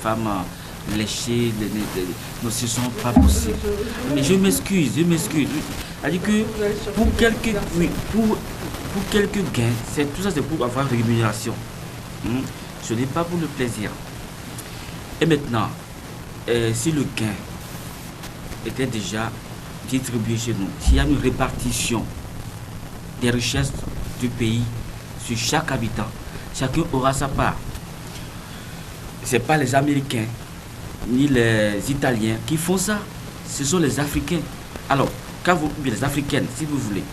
femmes léchées, non, ce ne sont pas possible. Mais je m'excuse. C'est-à-dire que pour quelques, oui, pour quelques gains, tout ça c'est pour avoir une rémunération. Ce n'est pas pour le plaisir. Et maintenant, si le gain était déjà distribué chez nous, s'il y a une répartition des richesses du pays sur chaque habitant, chacun aura sa part. Ce n'est pas les Américains ni les Italiens qui font ça, ce sont les Africains. Alors, les Africaines, si vous voulez,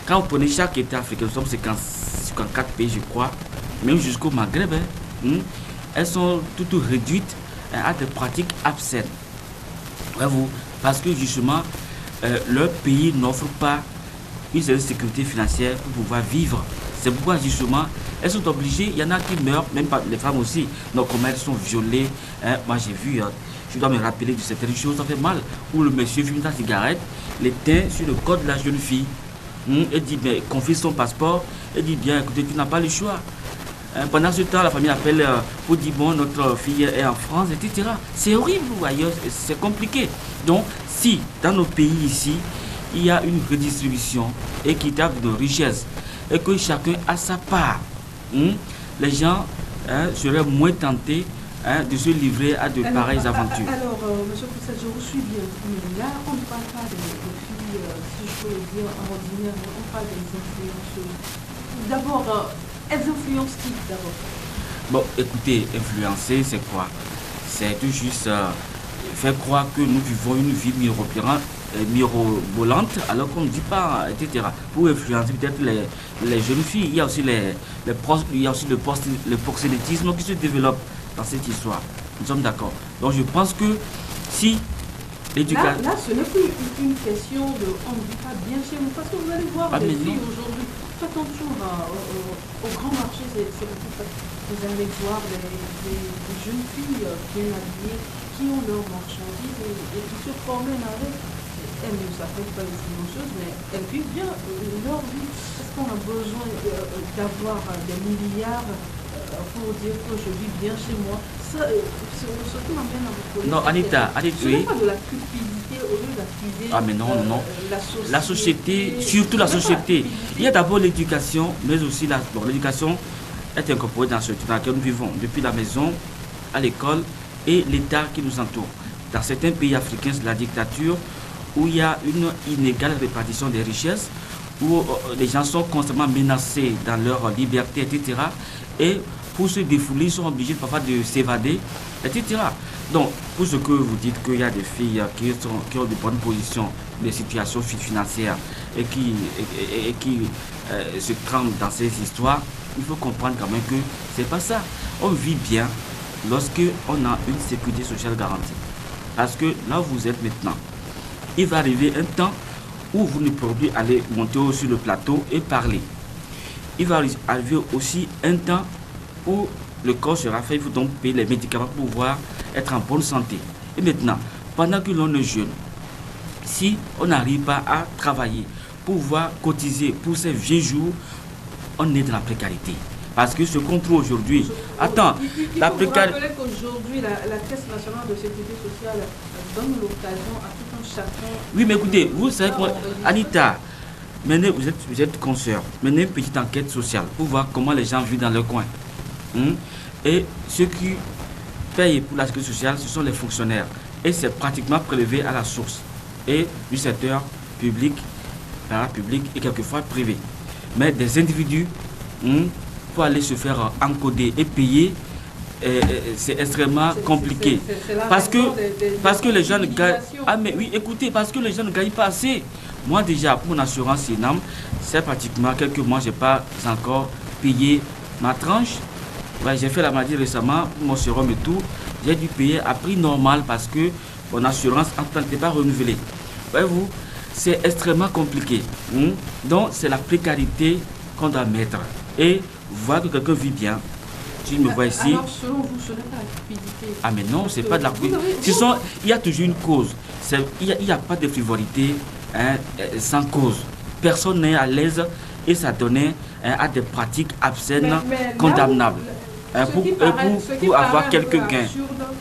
quand vous prenez chaque État africain, nous sommes 54 pays, je crois, même jusqu'au Maghreb, elles sont toutes réduites à des pratiques obscènes. Bravo, parce que justement, leur pays n'offre pas une certaine sécurité financière pour pouvoir vivre. C'est pourquoi justement, elles sont obligées, il y en a qui meurent, même pas les femmes aussi. Donc comment elles sont violées, moi j'ai vu, je dois me rappeler de certaines choses, ça fait mal. Où le monsieur fume sa cigarette, l'éteint sur le corps de la jeune fille. Elle dit, mais confie son passeport, elle dit, bien écoutez, tu n'as pas le choix. Pendant ce temps, la famille appelle pour dire, bon, notre fille est en France, etc. C'est horrible, ailleurs, c'est compliqué. Donc, si dans nos pays ici, il y a une redistribution équitable de nos richesses, et que chacun a sa part, les gens seraient moins tentés de se livrer à de pareilles aventures. Alors, monsieur Poussat, je vous suis bien, mais là, on ne parle pas des filles, si je peux le dire, ordinaires, on parle des influenceuses. D'abord, elles influencent qui d'abord? Bon, écoutez, influencer, c'est quoi? C'est tout juste faire croire que nous vivons une vie mirobolante, alors qu'on ne dit pas, etc. Pour influencer peut-être les jeunes filles, il y a aussi le proxénétisme qui se développe dans cette histoire. Nous sommes d'accord. Donc je pense que si l'éducation... Là, ce n'est plus une question de on ne vit pas bien chez nous, parce que vous allez voir les filles aujourd'hui, faites un tour au grand marché, vous allez voir des jeunes filles bien habillées qui ont leurs marchandises et qui se promènent avec. Elles ne s'appellent pas les influenceuses, mais elles vivent bien leur vie. Est-ce qu'on a besoin d'avoir des milliards pour dire que je vis bien chez moi? Ça, ce qui m'amène à vous poser. Non, Anita, ce n'est pas de la cupidité au lieu d'accuser mais non. La société, surtout la société. Il y a d'abord l'éducation, mais aussi l'éducation est incorporée dans laquelle nous vivons, depuis la maison, à l'école et l'État qui nous entoure. Dans certains pays africains, c'est la dictature, où il y a une inégale répartition des richesses, où les gens sont constamment menacés dans leur liberté, etc. Et pour se défouler, ils sont obligés parfois de s'évader, etc. Donc, pour ce que vous dites qu'il y a des filles qui ont de bonnes positions, des situations financières et qui se trempent dans ces histoires, il faut comprendre quand même que c'est pas ça. On vit bien lorsque on a une sécurité sociale garantie. Parce que là où vous êtes maintenant, il va arriver un temps où vous ne pourrez plus aller monter sur le plateau et parler. Il va arriver aussi un temps où le corps sera fait, il faut donc payer les médicaments pour pouvoir être en bonne santé. Et maintenant, pendant que l'on est jeune, si on n'arrive pas à travailler pour pouvoir cotiser pour ces vieux jours, on est dans la précarité. Parce que ce qu'on trouve aujourd'hui, la précarité. Il faut rappeler qu'aujourd'hui, la Caisse nationale de sécurité sociale donne l'occasion à tout un chacun. Oui, mais écoutez, vous savez quoi, Anita, menez, vous êtes consoeur, menez une petite enquête sociale pour voir comment les gens vivent dans leur coin. Et ceux qui payent pour la sécurité sociale, ce sont les fonctionnaires. Et c'est pratiquement prélevé à la source. Et du secteur public, parapublic et quelquefois privé. Mais des individus, pour aller se faire encoder et payer, c'est extrêmement compliqué. Parce que les gens ne gagnent... Ah mais oui, écoutez, parce que les gens ne gagnent pas assez. Moi déjà, pour mon assurance INAM, c'est pratiquement quelques mois, je n'ai pas encore payé ma tranche. Ouais, j'ai fait la maladie récemment, pour mon sérum et tout. J'ai dû payer à prix normal parce que mon assurance en temps n'était pas renouvelée. Voyez-vous, c'est extrêmement compliqué. Donc, c'est la précarité qu'on doit mettre. Et voir que quelqu'un vit bien. Tu me vois ici. Alors, selon vous, ce n'est pas la cupidité. Ah, mais non, c'est pas de la cupidité. Il y a toujours une cause. Il n'y a pas de frivolité sans cause. Personne n'est à l'aise et ça donnait à des pratiques obscènes, condamnables. pour avoir quelques gains.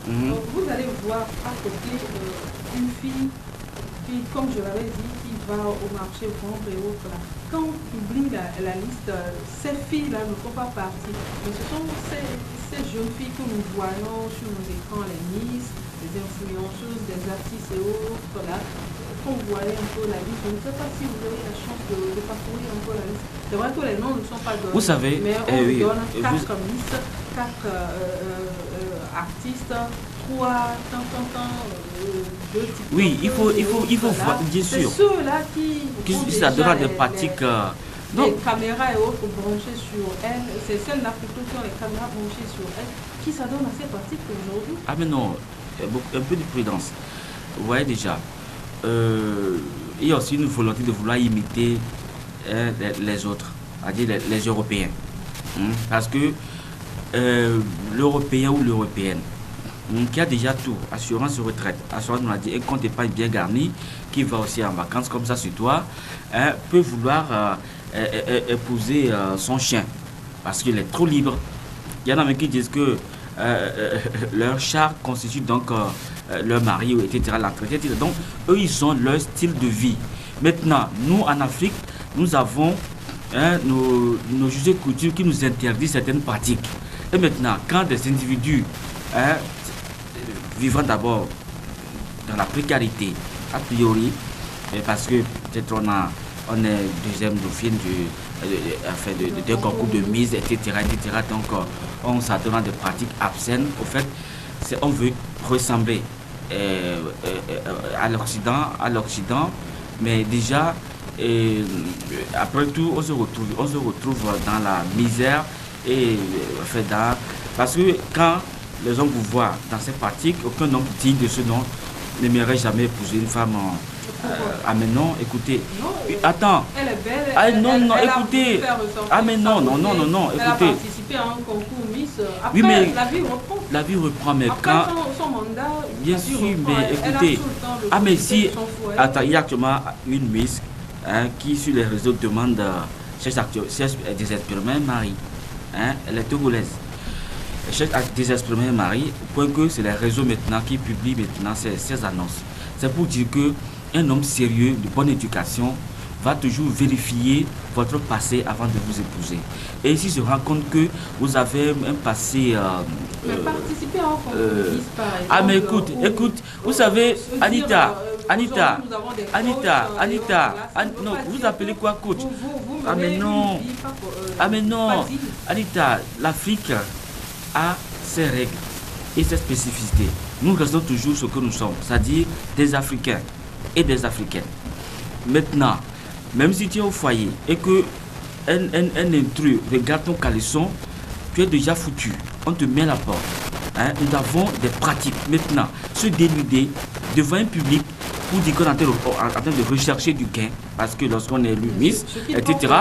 Vous allez voir à côté une fille qui, comme je l'avais dit, qui va au marché vendre et autres là. Quand on publie la liste, ces filles-là ne font pas partie. Mais ce sont ces jeunes filles que nous voyons sur nos écrans, les Miss, les influenceuses, des artistes et autres là. Quand vous voyez un peu la liste, je ne sais pas si vous avez la chance de parcourir un peu la liste. C'est vrai que les noms ne sont pas donnés. Vous savez, mais on donne 4 Miss, 4 artistes, 3 2 types. Oui, il faut voir, bien sûr. C'est ceux-là qui ça donnera des pratiques. Les caméras et autres branchées sur elles, c'est celles-là plutôt qui ont les caméras branchées sur elles, qui s'adonnent à ces pratiques aujourd'hui. Ah mais non, un peu de prudence. Vous voyez déjà, il y a aussi une volonté de vouloir imiter les autres, c'est-à-dire les Européens. Parce que l'Européen ou l'Européenne, qui a déjà tout, assurance retraite, assurance maladie, un compte épargne bien garni, qui va aussi en vacances comme ça sur toi, peut vouloir épouser son chien parce qu'il est trop libre. Il y en a même qui disent que leur chat constitue donc leur mari, etc. Donc eux, ils ont leur style de vie. Maintenant, nous en Afrique, nous avons nos us et coutumes qui nous interdisent certaines pratiques. Et maintenant, quand des individus vivant d'abord dans la précarité, a priori, parce que peut-être on est deuxième dauphine d'un concours de mise, etc. Donc on s'adonne à des pratiques obscènes. Au fait, on veut ressembler à l'Occident, mais déjà, après tout, on se retrouve dans la misère parce que quand les hommes vous voient dans ces pratiques, aucun homme digne de ce nom n'aimerait jamais épouser une femme ah mais non, écoutez. Non, attends. Elle est belle. Ah non, écoutez. Ah mais non, écoutez. Elle a participé à un concours Miss. Après, oui, mais la vie reprend. La vie reprend, mais après quand... son mandat, bien sûr, mais écoutez. Ah mais si... Attends, il y a actuellement une Miss qui sur les réseaux demande cherche désespérément un mari. Elle est togolaise. Elle cherche désespérément un mari, au point que c'est les réseaux maintenant qui publient maintenant ces annonces. C'est pour dire que un homme sérieux, de bonne éducation, va toujours vérifier votre passé avant de vous épouser. Et s'il se rend compte que vous avez un passé... mais participer à un concours par exemple, ah mais écoute, vous savez, Anita, non, vous appelez quoi coach? Ah mais non, Anita, l'Afrique a ses règles et ses spécificités. Nous restons toujours ce que nous sommes, c'est-à-dire des Africains et des Africaines. Maintenant, même si tu es au foyer et que un intrus regarde ton caleçon, tu es déjà foutu. On te met à la porte. Nous avons des pratiques. Maintenant, se dénuder devant un public pour dire qu'on est en train de rechercher du gain, parce que lorsqu'on est élu Miss, etc.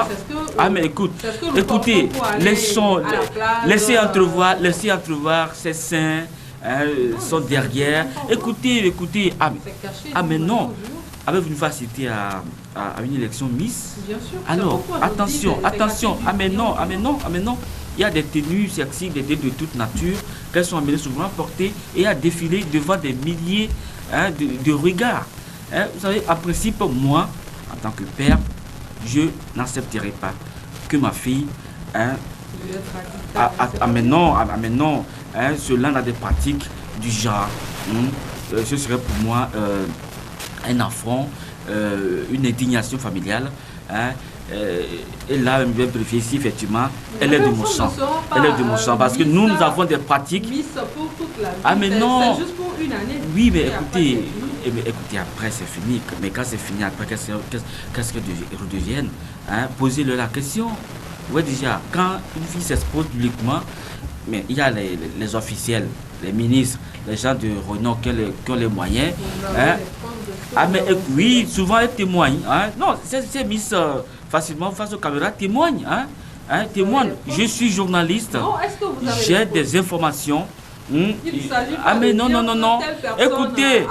Ah mais écoutez, laissez entrevoir ces seins sont derrière. Écoutez, ah mais non. Avec une facilité à une élection Miss. Bien sûr, alors, attention. Ah mais non. Il y a des tenues sexy, des tenues de toute nature, qu'elles sont amenées souvent à porter et à défiler devant des milliers de regards. Vous savez, en principe, moi, en tant que père, je n'accepterai pas que ma fille... mais non, cela a des pratiques du genre. Ce serait pour moi... un affront, une indignation familiale. Et là, je vais vérifier si effectivement elle est de mon sang. Elle est de mon sang parce que nous avons des pratiques. Ah mais non. C'est juste pour une année. Oui, mais écoutez, après c'est fini. Mais quand c'est fini, après qu'est-ce qu'elles redeviennent? Posez-leur la question. Oui, déjà, quand une fille s'expose publiquement, mais il y a les officiels, les ministres, les gens de renom qui ont les moyens. Ah mais oui, souvent elles témoignent. Non, c'est mis facilement face aux caméras, témoignent. Témoignent. Je suis journaliste, j'ai des informations Ah mais non, non, non, non. Écoutez.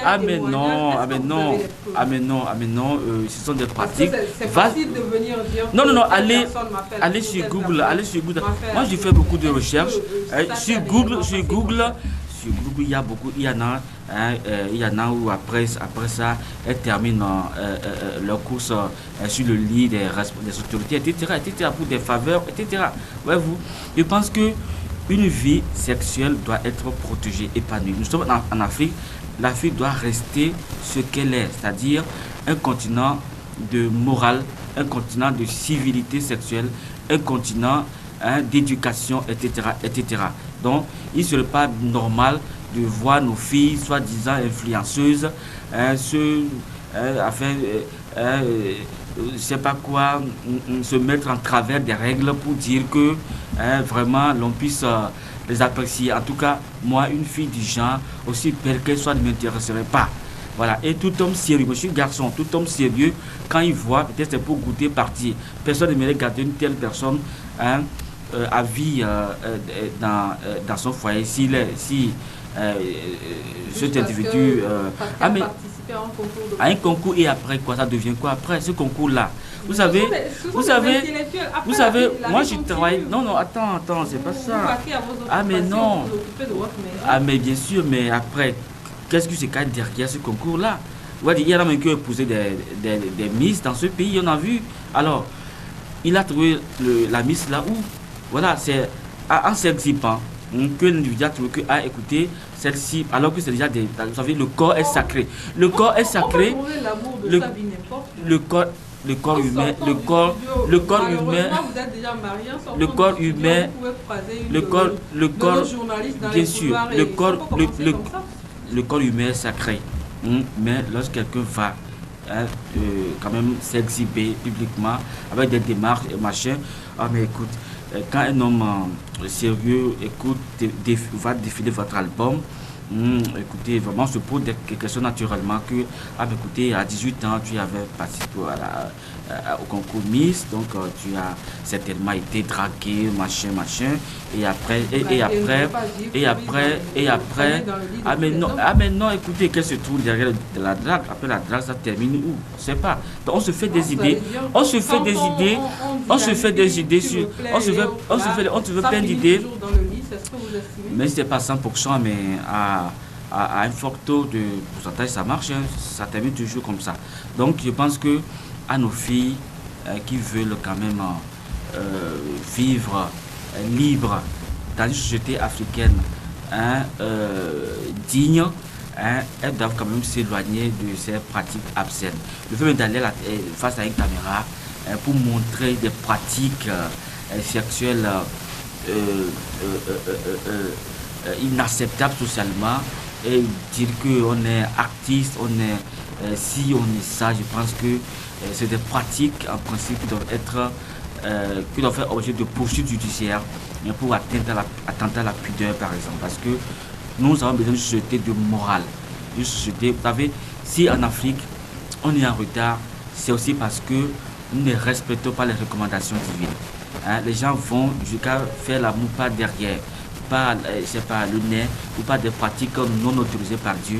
Ah mais non, ah mais non, ah mais non, ah mais non, ce sont des pratiques. C'est facile de venir dire. Non, non, non, allez sur Google, allez sur Google. Moi, je fais beaucoup de recherches. Sur Google, il y a beaucoup, il y en a, il y en a où après ça, elles terminent leur course sur le lit des autorités, etc., pour des faveurs, etc. Voyez-vous, je pense que une vie sexuelle doit être protégée, épanouie. Nous sommes en Afrique, l'Afrique doit rester ce qu'elle est, c'est-à-dire un continent de morale, un continent de civilité sexuelle, un continent d'éducation, etc., etc. Donc, il ne serait pas normal de voir nos filles, soi-disant influenceuses, je sais pas quoi, se mettre en travers des règles pour dire que vraiment l'on puisse les apprécier. En tout cas, moi, une fille du genre, aussi belle qu'elle soit, ne m'intéresserait pas. Voilà. Et tout homme sérieux, moi je suis garçon, tout homme sérieux, quand il voit, peut-être c'est pour goûter partir. Personne ne mérite garder une telle personne à vie dans son foyer. Si cet individu à un concours et après quoi, ça devient quoi après ce concours-là? Vous savez, moi je travaille. Non, non, attends, c'est pas ça. Ah mais non. Ah mais bien sûr, mais après, qu'est-ce que c'est qu'il y a derrière ce concours-là? Il y en a même qui ont épousé des Miss dans ce pays, on a vu. Alors, il a trouvé la Miss là où, voilà, c'est en s'exhibant que l'individu a trouvé que, écoutez, celle-ci, alors que c'est déjà des. Vous savez, le corps est sacré. Le corps est sacré. Le corps humain, bien sûr, le corps humain est sacré. Mais lorsque quelqu'un va quand même s'exhiber publiquement avec des démarches et machin, mais écoute, quand un homme sérieux va défiler votre album, écoutez, vraiment on se pose des questions naturellement que, écoutez, à 18 ans, tu avais participé au concours Miss, donc tu as certainement été dragué, machin, et après, mais non, écoutez, qu'elle se trouve derrière de la drague, après la drague, ça termine où? Je sais pas. Donc on se fait des idées, on se fait plein d'idées. Mais c'est pas 100%, mais à un fort taux de pourcentage, ça marche, ça termine toujours comme ça. Donc je pense que à nos filles qui veulent quand même vivre libre dans une société africaine digne, elles doivent quand même s'éloigner de ces pratiques obscènes. Le fait même d'aller face à une caméra pour montrer des pratiques sexuelles inacceptables socialement et dire qu'on est artiste, on est si, on est ça, je pense que c'est des pratiques en principe qui doivent faire objet de poursuites judiciaires pour attenter à la pudeur par exemple, parce que nous avons besoin d'une société de morale, une société, vous savez, si en Afrique on est en retard, c'est aussi parce que nous ne respectons pas les recommandations divines. Les gens vont jusqu'à faire la moupa derrière, pas le nez, ou pas des pratiques non autorisées par Dieu.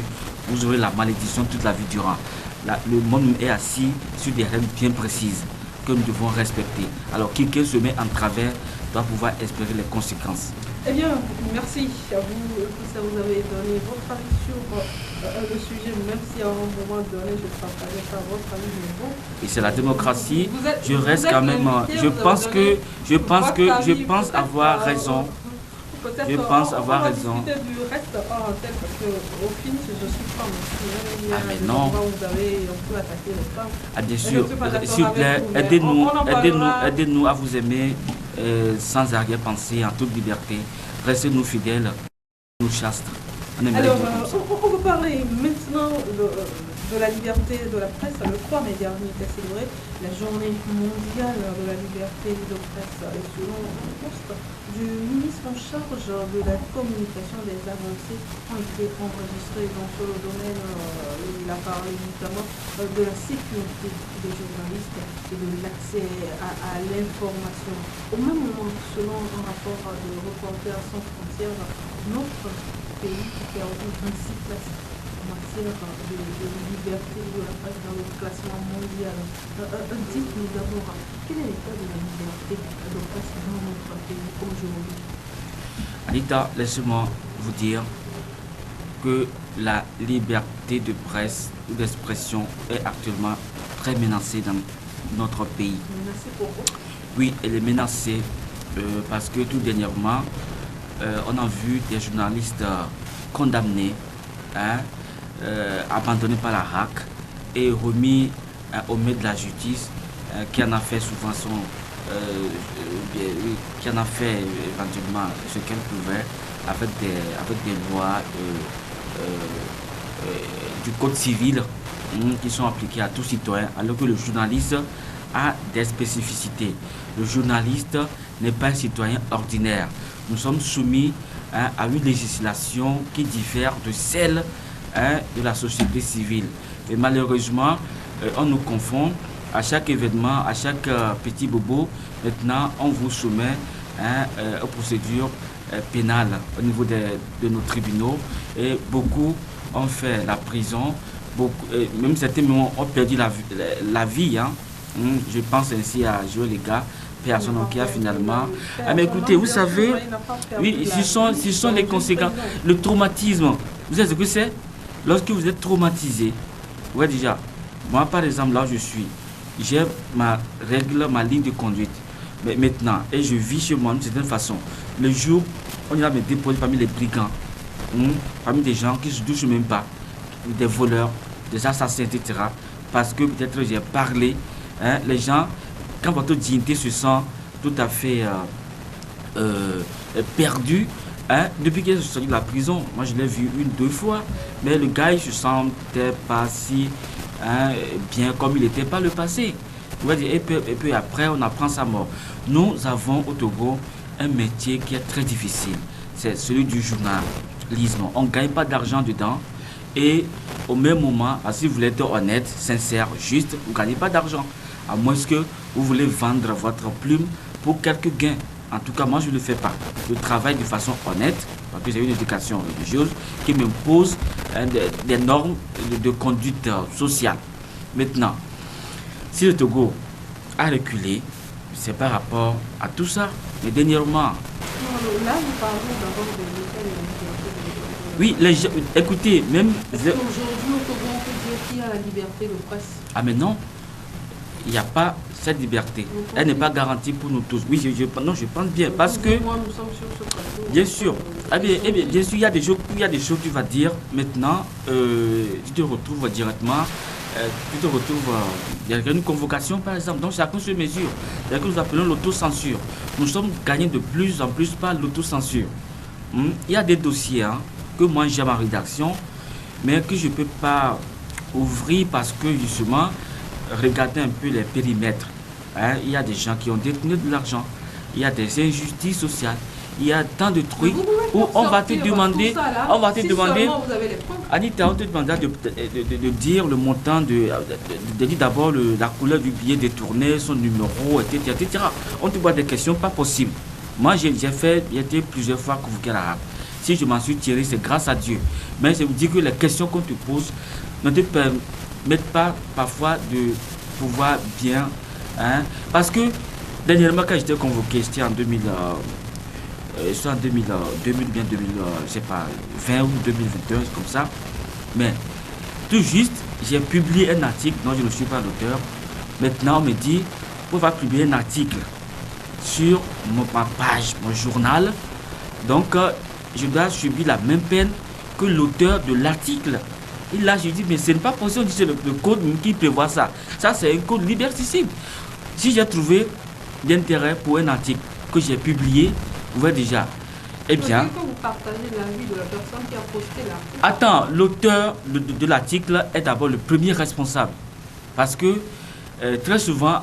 Vous aurez la malédiction toute la vie durant. Le monde est assis sur des règles bien précises que nous devons respecter. Alors, quelqu'un se met en travers doit pouvoir espérer les conséquences. Eh bien, merci à vous. Ça vous avez donné votre avis sur le sujet, même si à un moment donné, je ne partageais pas votre avis, mais bon. Et c'est la démocratie. Je reste quand même. Je pense avoir raison. Je pense avoir raison. Du reste en tête, parce qu'au film, je suis femme aussi. Ah mais non. Vous avez, on peut attaquer les femmes. Ah bien sûr. S'il vous plaît, aidez-nous à vous aimer sans arrière-pensée, en toute liberté. Restez-nous fidèles, nous chastes. Alors, on va parler maintenant de la liberté de la presse, le 3 mai dernier était célébrée la journée mondiale de la liberté de presse. Et selon le poste du ministre en charge de la communication, des avancées ont été enregistrées dans ce domaine. Il a parlé notamment de la sécurité des journalistes et de l'accès à l'information. Au même moment, selon un rapport de Reporters sans frontières, notre pays perdit 26 places en matière de liberté de la presse dans le classement mondial. Dites-nous d'abord, quel est l'état de la liberté de presse dans notre pays aujourd'hui? Anita, laissez-moi vous dire que la liberté de presse ou d'expression est actuellement très menacée dans notre pays. Menacée pourquoi? Oui, elle est menacée parce que tout dernièrement, on a vu des journalistes condamnés, abandonnés par la RAC et remis au maître de la justice qui en a fait souvent qui en a fait éventuellement ce qu'elle pouvait avec des lois du code civil qui sont appliquées à tout citoyen, alors que le journaliste a des spécificités. Le journaliste n'est pas un citoyen ordinaire. Nous sommes soumis à une législation qui diffère de celle de la société civile. Et malheureusement, on nous confond à chaque événement, à chaque petit bobo. Maintenant, on vous soumet aux procédures pénales au niveau de nos tribunaux. Et beaucoup ont fait la prison. Même certains ont perdu la vie. Je pense ainsi à Joël Lega, personne qui a finalement... mais écoutez, vous savez, oui, ce sont les conséquences. Le traumatisme, vous savez ce que c'est? Lorsque vous êtes traumatisé, ouais, déjà, moi par exemple, là où je suis, j'ai ma règle, ma ligne de conduite. Mais maintenant, et je vis chez moi d'une certaine façon. Le jour, on ira me déposer parmi les brigands, parmi des gens qui ne se douchent même pas, des voleurs, des assassins, etc. Parce que peut-être j'ai parlé, les gens, quand votre dignité se sent tout à fait perdue, depuis qu'il est sorti de la prison, moi je l'ai vu une, deux fois, mais le gars il se sentait pas si bien comme il était par le passé. Et puis après on apprend sa mort. Nous avons au Togo un métier qui est très difficile, c'est celui du journalisme. On ne gagne pas d'argent dedans et au même moment, si vous voulez être honnête, sincère, juste, vous ne gagnez pas d'argent. À moins que vous voulez vendre votre plume pour quelques gains. En tout cas, moi, je ne le fais pas. Je travaille de façon honnête, parce que j'ai une éducation religieuse qui m'impose des normes de conduite sociale. Maintenant, si le Togo a reculé, c'est par rapport à tout ça. Mais dernièrement... Là, nous parlons d'abord de l'état de la liberté de oui, écoutez, même... Est-ce qu'aujourd'hui, au Togo, on peut dire qu'il y a la liberté de presse? Ah mais non, il n'y a pas cette liberté. Elle n'est pas garantie pour nous tous. Oui, je pense bien. Parce que... Moi, nous sommes sur ce plateau. Bien sûr. Bien sûr, il y a des choses que tu vas dire maintenant. Tu te retrouves directement. Il y a une convocation par exemple. Donc chacun se mesure. Il y a que nous appelons l'autocensure. Nous sommes gagnés de plus en plus par l'autocensure. Il y a des dossiers que moi j'ai à ma rédaction, mais que je ne peux pas ouvrir parce que justement, regardez un peu les périmètres. Il y a des gens qui ont détenu de l'argent. Il y a des injustices sociales. Il y a tant de trucs où on va te demander, Anita, on te demandera de dire le montant, de dire d'abord la couleur du billet détourné, son numéro, etc. On te pose des questions pas possibles. Moi, j'ai été plusieurs fois convoqué à l'arabe. Si je m'en suis tiré, c'est grâce à Dieu. Mais je vous dis que les questions qu'on te pose ne te permettent pas parfois de pouvoir bien. Parce que dernièrement, quand j'étais convoqué, c'était en 2000, je sais pas, 20 ou 2021, comme ça. Mais tout juste, j'ai publié un article dont je ne suis pas l'auteur. Maintenant, on me dit, on va publier un article sur ma page, mon journal. Donc, je dois subir la même peine que l'auteur de l'article. Et là, je dis, mais ce n'est pas possible, c'est le code qui prévoit ça. Ça, c'est un code liberticide. Si j'ai trouvé d'intérêt pour un article que j'ai publié, vous voyez déjà, Eh bien, que vous partagez l'avis de la personne qui a posté l'article. Attends, l'auteur de l'article est d'abord le premier responsable. Parce que très souvent,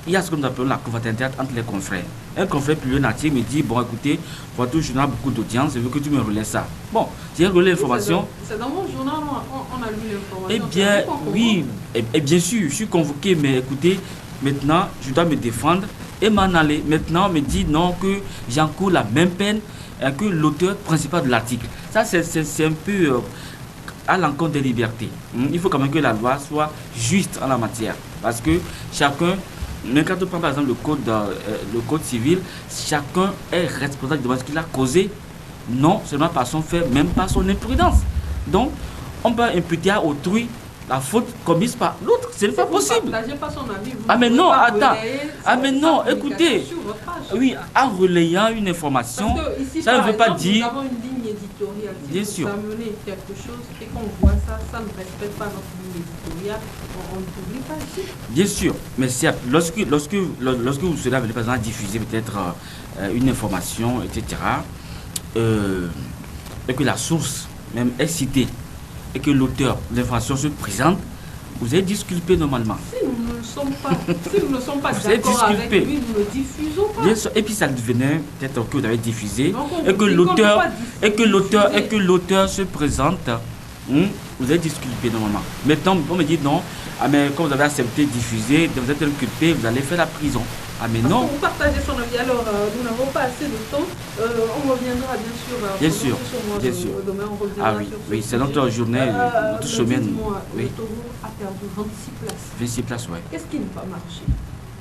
il y a ce que nous appelons la confraternité entre les confrères. Un confrère publie un article, me dit, bon écoutez, votre journal a beaucoup d'audience, je veux que tu me relais ça. Bon, j'ai relais l'information. C'est dans mon journal, on a lu l'information. Eh bien, oui, et bien sûr, je suis convoqué, mais écoutez, maintenant, je dois me défendre et m'en aller. Maintenant, on me dit non, que j'encours la même peine que l'auteur principal de l'article. Ça, c'est un peu à l'encontre des libertés. Il faut quand même que la loi soit juste en la matière. Parce que chacun, même quand on prend par exemple le code civil, chacun est responsable de ce qu'il a causé, non seulement par son fait, même par son imprudence. Donc, on peut imputer à autrui la faute commise par l'autre. Ce n'est pas possible. Pas son avis, ah mais non, attends. Ah mais non, écoutez. Oui, en relayant une information, ici, ça ne veut pas dire... Nous avons une ligne éditoriale. Si bien vous sûr. amenez quelque chose et qu'on voit ça, ça ne respecte pas notre ligne éditoriale, on ne publie pas ici. Bien sûr, mais certes, lorsque vous serez amené par exemple à diffuser peut-être une information, etc., et que la source même est citée, et que l'auteur de l'information se présente, vous êtes disculpé normalement. Si nous ne sommes pas d'accord avec lui, nous ne diffusons pas. Bien sûr, et puis ça devenait peut-être que vous avez diffusé, Donc, et que l'auteur se présente, vous êtes disculpé normalement. Maintenant, on me dit non, ah, mais quand vous avez accepté de diffuser, vous êtes inculpé, vous allez faire la prison. Ah mais non. Vous partagez son avis. Alors, nous n'avons pas assez de temps. On reviendra bien sûr. Bien sûr. Demain, on reviendra. Ah oui, oui, c'est notre journée, notre semaine. Oui. Le Togo a perdu 26 places. 26 places, oui. Qu'est-ce qui n'a pas marché?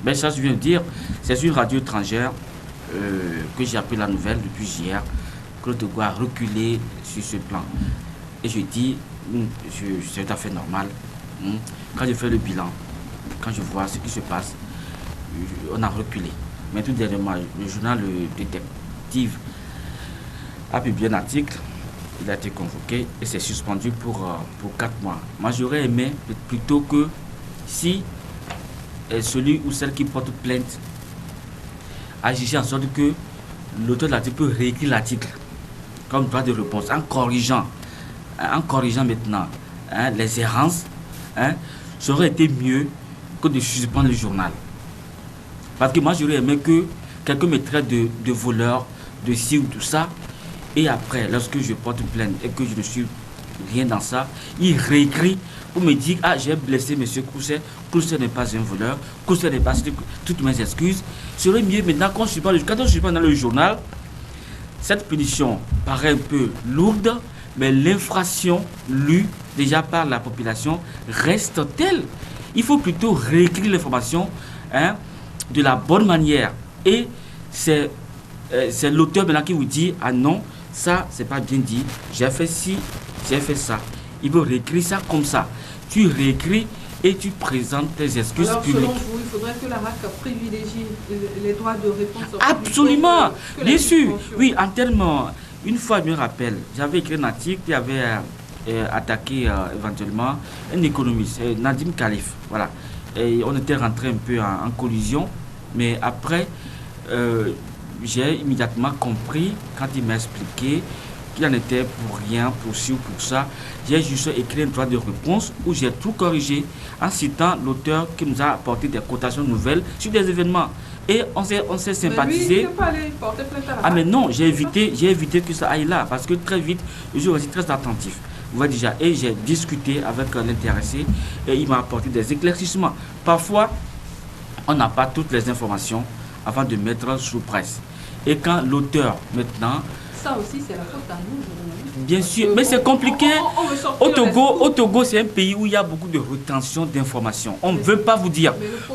Ben ça, je viens de dire, c'est une radio étrangère que j'ai appris la nouvelle depuis hier, que le Togo a reculé sur ce plan. Et je dis, c'est tout à fait normal. Quand je fais le bilan, quand je vois ce qui se passe, on a reculé. Mais tout dernièrement, le journal Le Détective a publié un article, il a été convoqué et c'est suspendu pour 4 mois. Moi, j'aurais aimé plutôt que si celui ou celle qui porte plainte agissait en sorte que l'auteur de l'article peut réécrire l'article comme droit de réponse en corrigeant maintenant les errances, ça aurait été mieux que de suspendre le journal. Parce que moi, j'aurais aimé que quelqu'un me traite de voleur, de ci ou tout ça. Et après, lorsque je porte plainte et que je ne suis rien dans ça, il réécrit pour me dire, ah, j'ai blessé M. Cousset. Cousset n'est pas un voleur. Cousset n'est pas... Toutes mes excuses. Ce serait mieux maintenant quand on suit pas dans le journal, cette punition paraît un peu lourde, mais l'infraction lue déjà par la population reste telle. Il faut plutôt réécrire l'information, de la bonne manière. Et c'est l'auteur maintenant qui vous dit, ah non, ça c'est pas bien dit, j'ai fait ci, j'ai fait ça. Il veut réécrire ça comme ça. Tu réécris et tu présentes tes excuses publiques. Selon vous, il faudrait que la RAC privilégie les droits de réponse. Absolument, bien sûr. Oui, en termes, une fois je me rappelle, j'avais écrit un article qui avait attaqué éventuellement un économiste, Nadim Khalif. Voilà. Et on était rentré un peu en collision, mais après, j'ai immédiatement compris, quand il m'a expliqué qu'il en était pour rien, pour ci ou pour ça, j'ai juste écrit un droit de réponse où j'ai tout corrigé en citant l'auteur qui nous a apporté des quotations nouvelles sur des événements. Et on s'est sympathisé. Mais lui, il pas aller porter plainte à la ah mais non, j'ai évité que ça aille là, parce que très vite, je suis aussi très attentif. Vous voyez déjà, et j'ai discuté avec l'intéressé et il m'a apporté des éclaircissements. Parfois, on n'a pas toutes les informations avant de mettre sous presse. Et quand l'auteur, maintenant... Ça aussi, c'est la faute à nous, journalistes. Bien sûr, mais c'est compliqué. Au Togo, c'est un pays où il y a beaucoup de rétention d'informations. On ne veut pas vous dire.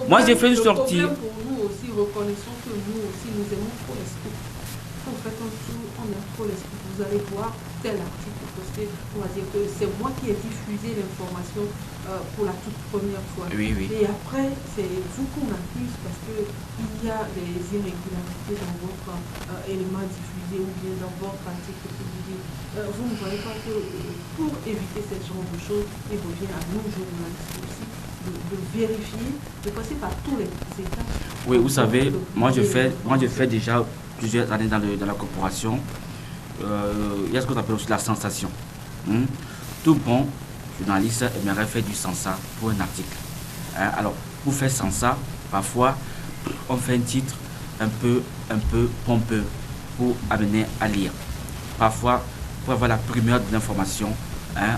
Moi, j'ai fait une sortie... Le problème pour nous aussi, reconnaissons que nous aussi, nous aimons trop l'esprit. En fait, on aime trop l'esprit. Vous allez voir tel article. On va dire que c'est moi qui ai diffusé l'information pour la toute première fois. Oui, oui. Et après, c'est vous qu'on accuse parce qu'il y a des irrégularités dans votre élément diffusé ou bien dans votre article publié. Vous ne voyez pas que pour éviter ce genre de choses, il revient à nous, journalistes aussi, de vérifier, de passer par tous les états. Oui, vous savez, moi je fais déjà plusieurs années dans la corporation. il y a ce qu'on appelle aussi la sensation. Tout bon journaliste aimerait faire du sensat pour un article. Alors, pour faire sensat, parfois, on fait un titre un peu pompeux pour amener à lire. Parfois, pour avoir la primeur de l'information,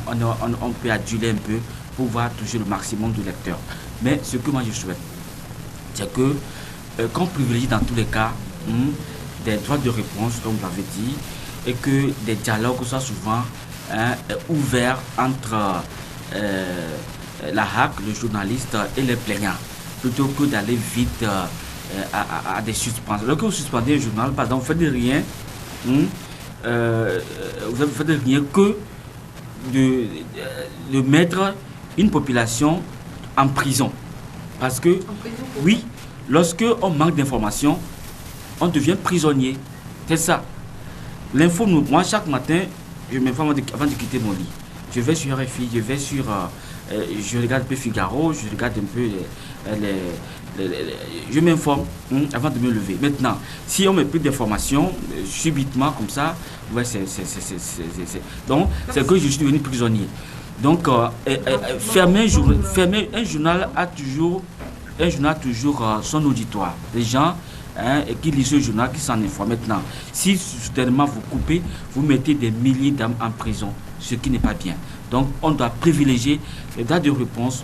on peut aduler un peu pour voir toujours le maximum de lecteurs. Mais ce que moi je souhaite, c'est que qu'on privilégie dans tous les cas des droits de réponse, comme vous l'avez dit, et que des dialogues soient souvent ouverts entre la HAC, le journaliste, et les plaignants, plutôt que d'aller vite à des suspensions. Lorsque vous suspendez un journal, pardon, vous faites rien, vous ne faites rien que de mettre une population en prison. Parce que, oui, lorsque on manque d'informations, on devient prisonnier. C'est ça. L'info, moi, chaque matin, je m'informe avant de quitter mon lit. Je vais sur RFI, je vais sur... je regarde un peu Figaro, je regarde un peu je m'informe avant de me lever. Maintenant, si on met plus d'informations, subitement, comme ça, ouais, donc, c'est que je suis devenu prisonnier. Donc, fermer un journal a toujours son auditoire. Les gens qui lisent ce journal, qui s'en informent. Maintenant, si soudainement vous coupez, vous mettez des milliers d'âmes en prison, ce qui n'est pas bien. Donc, on doit privilégier les dates de réponse,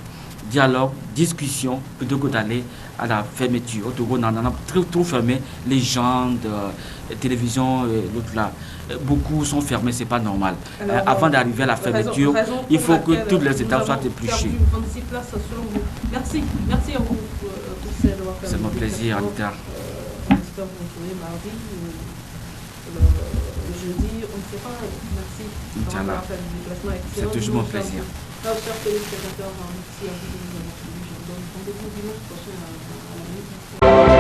dialogue, discussion, plutôt que d'aller à la fermeture. On a trop fermé. Les gens de télévision, l'autre là, beaucoup sont fermés, c'est pas normal. Alors, avant d'arriver à la fermeture, il faut que toutes les étapes soient épluchées. Merci à vous. C'est mon plaisir, Anita. J'espère vous retrouver mardi le jeudi, on ne sait pas. Merci. C'est toujours mon plaisir. Chers téléspectateurs, merci à vous de nous avoir suivis. Je vous donne rendez-vous dimanche prochain à la minute.